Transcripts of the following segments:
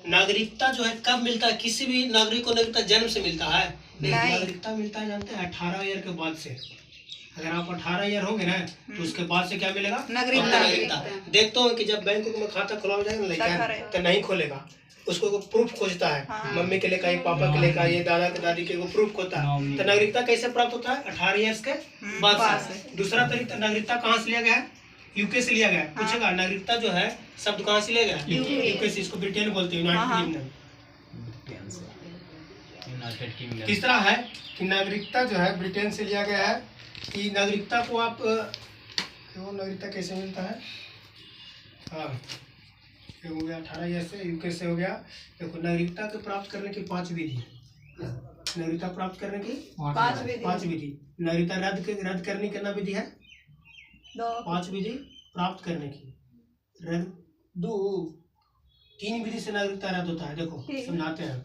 नागरिकता जो है कब मिलता है? किसी भी नागरिक को नागरिकता जन्म से मिलता है? नागरिकता मिलता है जानते हैं 18 ईयर के बाद से। अगर आप 18 ईयर होंगे ना तो उसके बाद से क्या मिलेगा? नागरिकता। देखते हो कि जब बैंक में खाता खुलवा जाएगा लड़का तो नहीं खोलेगा, उसको प्रूफ खोजता है। मम्मी के लिए का, पापा के लिए का, ये दादा के दादी के वो प्रूफ होता है। तो नागरिकता कैसे प्राप्त होता है? 18 ईयर्स के बाद से। दूसरा तरीका, नागरिकता कहाँ से लिया गया है? यूके से लिया गया है। पूछेगा नागरिकता जो है शब्द कहाँ से लिया गया? यूके से। इसको ब्रिटेन बोलते हैं, यूनाइटेड किंगडम। तीसरा है कि नागरिकता जो है ब्रिटेन से लिया गया है। कि नागरिकता को आप वो नागरिकता कैसे मिलता है? हाँ, हो गया 18 ईयर से, यूके से हो गया। देखो नागरिकता के प्राप्त करने की 5 विधि। नागरिकता प्राप्त करने की 5 विधि। नागरिकता रद्द करने की कितना विधि है? 5 विधि प्राप्त करने की। रद्द 3 विधि से नागरिकता रद्द होता है। देखो समझाते हैं।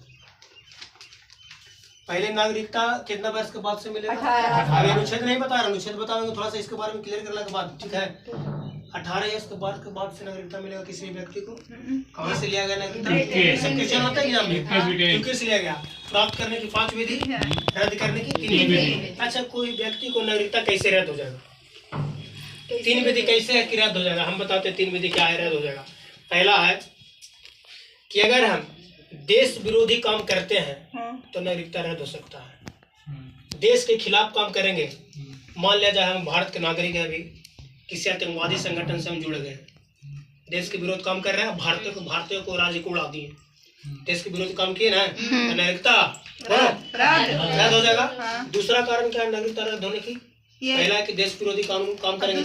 पहले नागरिकता कितना वर्ष के बाद से मिलेगा? 18। अनुच्छेद नहीं बता रहा, अनुच्छेद बताएंगे थोड़ा सा इसके बारे में क्लियर करने के बाद, ठीक है? 18 ईयर्स के बाद से नागरिकता मिलेगा किसी व्यक्ति को। कहाँ से लिया गया नागरिकता? यूके से लिया गया। प्राप्त करने की 5 विधि, रद्द करने की 3 विधि। अच्छा, कोई व्यक्ति को नागरिकता कैसे रद्द हो जाएगा? 3 विधि कैसे है कि रद्द हो जाएगा? हम बताते 3 विधि क्या है रद्द हो जाएगा। पहला है कि अगर हम देश विरोधी काम करते हैं तो नागरिकता रद्द हो सकता है। देश के खिलाफ काम करेंगे, मान लिया जाए हम भारत के नागरिक हैं, अभी किसी आतंकवादी संगठन से हम जुड़ गए, देश के विरोध काम कर रहे हैं, भारतीयों को राज्य को उड़ा दिए, देश के विरोध काम किए ना, तो नागरिकता रद्द हो जाएगा। दूसरा कारण क्या है नागरिकता रद्द होने की? पहला है कि देश विरोधी काम करेंगे।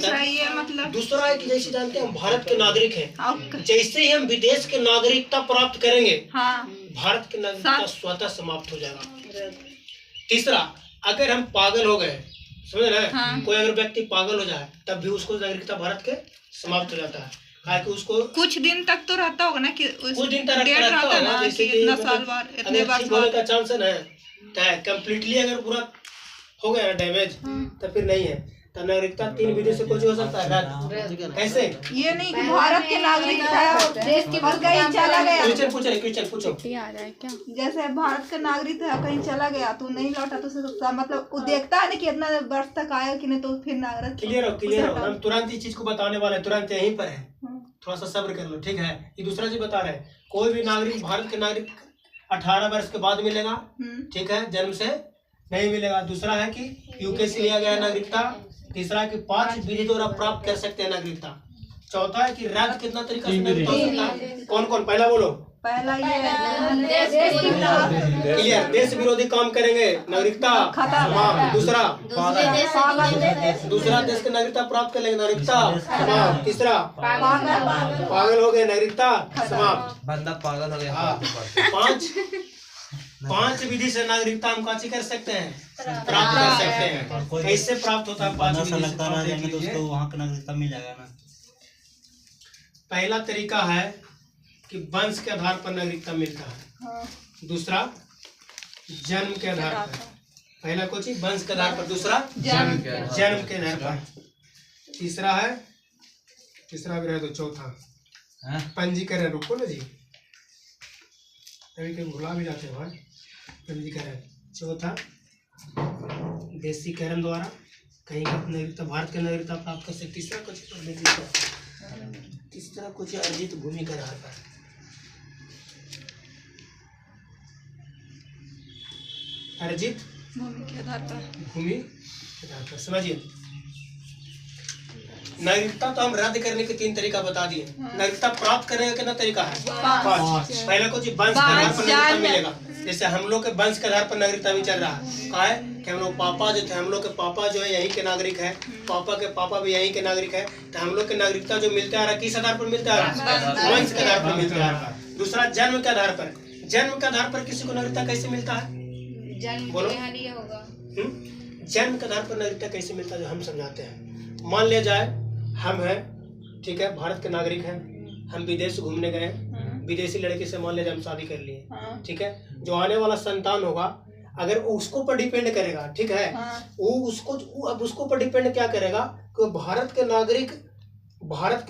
दूसरा है कि जैसे जानते हैं हम भारत के नागरिक हैं, जैसे ही हम विदेश के नागरिकता प्राप्त करेंगे भारत की नागरिकता स्वतः समाप्त हो जाएगा। तीसरा, अगर हम पागल हो गए, समझ रहे हैं, कोई अगर व्यक्ति पागल हो जाए तब भी उसको नागरिकता भारत के समाप्त हो जाता है। कि उसको कुछ दिन तक तो रहता होगा ना, कि कुछ दिन तक रहता होगा, जैसे कि इतना साल बाद, इतने बार होने का चांस है ना। कंप्लीटली अगर पूरा हो गया ना डैमेज तो फिर नहीं है। तो नागरिकता 3 विधि से कुछ हो सकता है रद्द। कैसे? ये नहीं कि भारत के नागरिक था, देश की और कहीं चला गया। क्वेश्चन पूछो। जैसे भारत का नागरिक था, कहीं चला गया तो नहीं लौटा, तो मतलब वो देखता है ना कि इतना वर्ष तक आया कि नहीं, तो फिर नागरिक। क्लियर हो। हम तुरंत इस चीज को बताने वाले, तुरंत यहीं पर है, थोड़ा सा सब्र कर लो, ठीक है? ये दूसरा चीज बता रहे हैं, कोई भी नागरिक, भारत के नागरिक 18 वर्ष के बाद मिलेगा, ठीक है? जन्म से नहीं मिलेगा। दूसरा है कि यूके से लिया गया नागरिकता। तीसरा है कि 5 विधि द्वारा प्राप्त कर सकते हैं नागरिकता। चौथा है कि रद्द कितना तरीका से नागरिकता हो सकता है? कौन? पहला बोलो। पहला ये क्लियर, देश विरोधी काम करेंगे, नागरिकता समाप्त। दूसरा देश की नागरिकता प्राप्त कर लेंगे, नागरिकता समाप्त। तीसरा पागल हो गए, नागरिकता समाप्त। बंदा पागल हो गया। 5 विधि से नागरिकता हम काची कर सकते हैं, प्राप्त कर सकते हैं। कैसे प्राप्त होता है? 5 विधि से तो उसको वहाँ का नागरिकता मिल जाएगा ना। पहला तरीका है कि वंश के आधार पर नागरिकता मिलता है। दूसरा जन्म के आधार पर। पहला कुछ वंश के आधार पर, दूसरा जन्म के आधार पर। तीसरा भी रहे तो चौथा पंजीकरण। रुको ना जी, कभी भुला भी जाते हैं। पंजीकरण। चौथा देशीकरण द्वारा कहीं का नागरिकता, भारत का नागरिकता प्राप्त कर सकते। तीसरा कुछ अर्जित भूमि के आधार पर। अर्जित भूमि के आधार पर। समझिए, नागरिकता तो हम रद्द करने के 3 तरीका बता दिए। नागरिकता प्राप्त करने का कितना तरीका है? 5। पहला कुछ वंश के आधार पर नागरिकता मिलेगा। जैसे हम लोग के वंश के आधार पर नागरिकता भी चल रहा है। कहा है कि हम लोग पापा जो थे, हम लोग के पापा जो है यहीं के नागरिक है, पापा के पापा भी यहीं के नागरिक है। तो हम लोग के नागरिकता जो मिलता आ रहा, किस आधार पर मिलता आ रहा? वंश के आधार पर मिलता आ रहा। दूसरा जन्म के आधार पर। जन्म के आधार पर किसी को नागरिकता कैसे मिलता है? बोलो। जन्म के आधार पर नागरिकता कैसे मिलता है, जो हम समझाते हैं। मान लिया जाए हम हैं, ठीक है, भारत के नागरिक हैं, हम विदेश घूमने गए, विदेशी लड़के से मान लिया हम शादी कर लिए, ठीक है? जो आने वाला संतान होगा अगर उसको पर डिपेंड करेगा, ठीक है? वो उसको पर डिपेंड क्या करेगा कि भारत के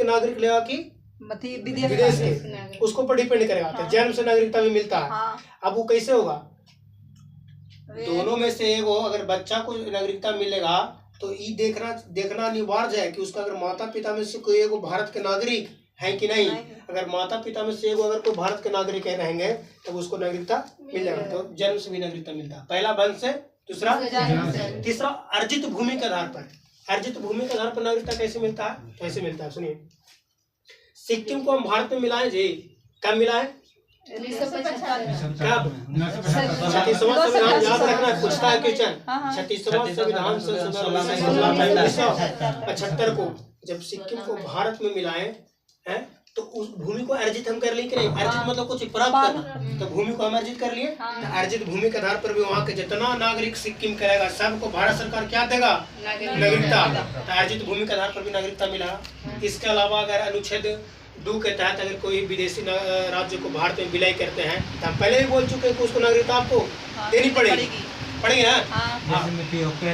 नागरिक लेगा कि विदेश के, उसको पर डिपेंड करेगा। तो जन्म से नागरिकता भी मिलता है। अब वो कैसे होगा? दोनों में से एक हो, अगर बच्चा को नागरिकता मिलेगा तो ये देखना अनिवार्य है कि उसका अगर माता पिता में से कोई एक भारत के नागरिक है कि नहीं। अगर माता पिता में से एक अगर कोई भारत के नागरिक रहेंगे तब उसको नागरिकता मिल जाएगा। तो जन्म से भी नागरिकता मिलता है। पहला वंश से, दूसरा, तीसरा अर्जित भूमि के आधार पर। अर्जित भूमि के आधार पर नागरिकता कैसे मिलता है? कैसे मिलता है सुनिए। सिक्किम को हम भारत में मिलाए जी, कब मिलाए? 36वां संविधान याद रखना, पूछता है क्वेश्चन। 36वां संविधान संशोधन 1975 को जब सिक्किम को भारत में मिलाए हैं तो उस भूमि को अर्जित हम कर लिए कि नहीं? अर्जित मतलब कुछ प्राप्त करना, तो भूमि को हम अर्जित कर लिए। तो अर्जित भूमि के आधार पर भी वहाँ के जितना नागरिक सिक्किम करेगा सबको भारत सरकार क्या देगा? नागरिकता। तो अर्जित भूमि के आधार पर भी नागरिकता मिला। इसके अलावा अगर अनुच्छेद 2 के तहत अगर कोई विदेशी राज्य को भारत में विलय करते हैं तो हम पहले भी बोल चुके हैं कि उसको नागरिकता आपको देनी पड़ेगी ना।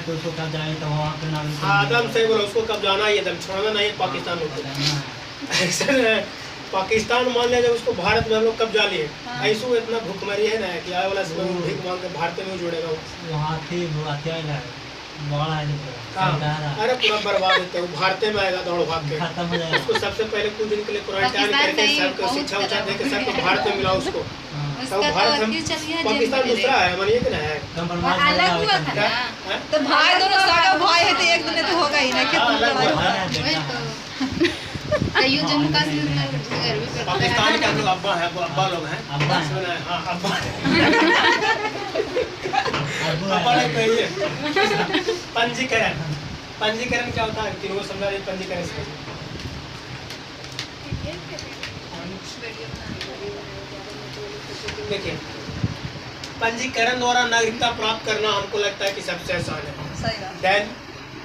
तो उसको कब जाए तो वहाँ पे नागरिकता। हाँ एकदम सही बोलो, उसको कब जाना है, एकदम छोड़ना नहीं है पाकिस्तान को। पाकिस्तान मान लिया जब उसको भारत में हम लोग कब्जा लिए, ऐसा इतना भूखमरी है ना कि आने वाला समय में भीख मांग के भारत में जुड़ेगा। अरे पूरा बर्बाद होता है, भारत में आएगा दौड़ भाग के। उसको सबसे पहले कुछ दिन के लिए क्वारंटाइन करके सबको शिक्षा उच्छा देकर सबको भारत में मिला उसको। तो भारत हम पाकिस्तान दूसरा है, मानिए कि ना है अलग हुआ था ना। तो भाई दोनों सागा भाई है तो एक दिन तो होगा ही ना। जम्मू कश्मीर में पाकिस्तान के हम लोग अब्बा है, अब्बा लोग हैं, अब्बा सुना है। हाँ अब्बा अब्बा लोग कहिए। पंजीकरण क्या होता है? तीनों को समझा दीजिए पंजीकरण से। देखिए पंजीकरण द्वारा नागरिकता प्राप्त करना हमको लगता है कि सबसे आसान है। देन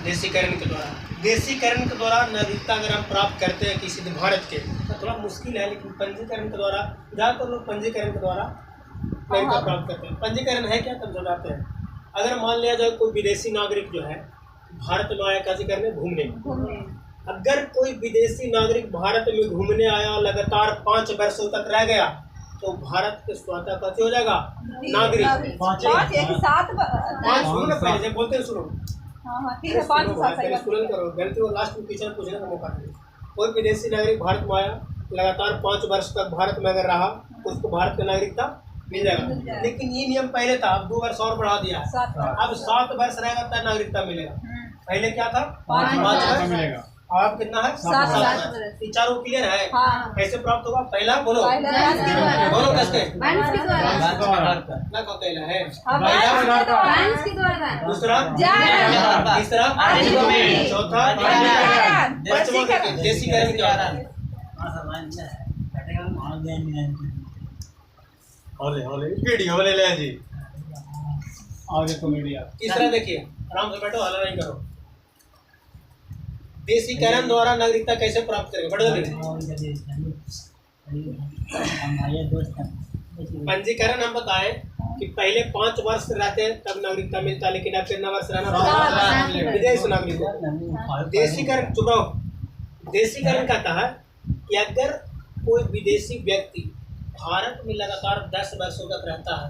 देशीकरण के द्वारा, देशीकरण के द्वारा नागरिकता अगर हम प्राप्त करते हैं किसी भारत के तो थोड़ा मुश्किल है, लेकिन पंजीकरण के द्वारा ज़्यादातर लोग पंजीकरण के द्वारा नागरिकता प्राप्त करते हैं। पंजीकरण है क्या तब समझाते हैं। अगर मान लिया जाए कोई विदेशी नागरिक जो है भारत में आया कैसे करने घूमने, अगर कोई विदेशी नागरिक भारत में घूमने आया लगातार 5 वर्षों तक रह गया तो भारत के स्वतः कैसे हो जाएगा? नागरिक। 5 सुनो ना, पहले जब बोलते हैं सुनो। करो गलती और लास्ट में टीचर पूछने का मौका दे। कोई विदेशी नागरिक भारत में आया लगातार 5 वर्ष तक भारत में अगर रहा तो उसको भारत की नागरिकता मिल जाएगा। लेकिन ये नियम पहले था, अब 2 वर्ष और बढ़ा दिया है। अब 7 वर्ष रहेगा तब नागरिकता मिलेगा। पहले क्या था? 5 वर्ष मिलेगा। अब कितना है? 7 वर्ष। चारों क्लियर है? कैसे प्राप्त होगा? पहला बोलो बोलो कैसे? है दूसरा, तीसरा, चौथा देशीकरण क्या होता है? वीडियो ले ले जी। आगे तो मीडिया। तीसरा देखिए, आराम से बैठो, हल्ला नहीं करो। देशीकरण द्वारा नागरिकता कैसे प्राप्त करेंगे? पंजीकरण हम बताएं कि पहले 5 वर्ष रहते हैं तब नागरिकता मिलता है, लेकिन अब कितना वर्ष रहना विदेश नागरिक। देशीकरण चुप रहो। देशीकरण कहता है कि अगर कोई विदेशी व्यक्ति भारत में लगातार 10 वर्षों तक रहता है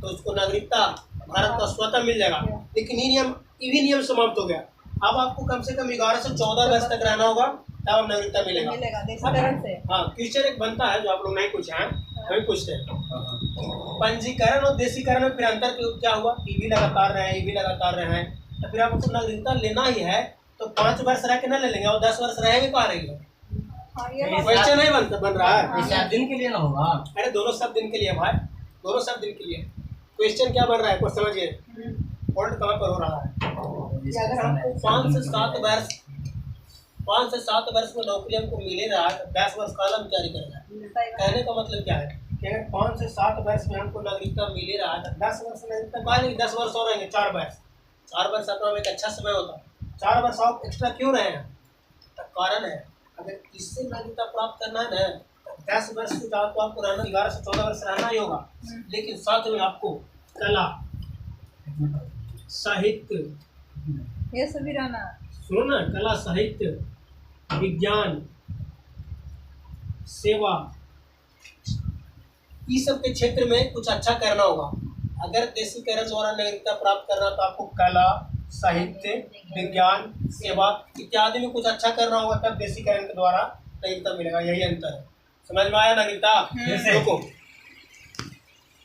तो उसको नागरिकता भारत का स्वतः मिल जाएगा। लेकिन ये भी नियम समाप्त हो गया। अब आपको कम से कम 11 से 14 वर्ष तक रहना होगा तब नागरिकता मिलेगा। हाँ क्वेश्चन एक बनता है जो आप लोग नहीं पूछे हैं, हमें पूछते हैं। पंजीकरण और देशीकरण में फिर अंतर क्या हुआ? ये भी लगातार रहे, ये भी लगातार रहे, तो फिर आपको नागरिकता लेना ही है तो 5 वर्ष रह के ना ले लेंगे और 10 वर्ष रहेंगे कहाँ रहेंगे? क्वेश्चन नहीं बन रहा है। 7 दिन के लिए ना होगा। अरे दोनों सब दिन के लिए भाई, दोनों सब दिन के लिए। क्वेश्चन क्या बन रहा है कुछ समझिए, पॉइंट कहाँ पर हो रहा है। अगर हमको 5 से 7 वर्ष में नौकरी हमको मिले रहा है तो 10 वर्ष कालम जारी करेगा। कहने का मतलब क्या है कि अगर 5 से 7 वर्ष में हमको नागरिकता मिले रहा है तो 10 वर्ष नागरिकता बाद में 10 वर्ष और रहेंगे। 4 वर्ष अपना एक अच्छा समय होता है। 4 वर्ष और एक्स्ट्रा क्यों रहे हैं? तो कारण है अगर इससे नागरिकता प्राप्त करना है ना 10 वर्ष के बाद तो आपको रहना 11 से 14 वर्ष रहना ही होगा। लेकिन साथ में आपको कला, साहित्य, ये सभी रहना। सुनो ना, कला, साहित्य, विज्ञान, सेवा, इस सब के क्षेत्र में कुछ अच्छा करना होगा। अगर देशीकरण द्वारा नागरिकता प्राप्त करना तो आपको कला, साहित्य, विज्ञान, सेवा इत्यादि में कुछ अच्छा करना होगा, तब देशीकरण के द्वारा नागरिकता मिलेगा। यही अंतर है। समझ में आया नागरिकता? देखो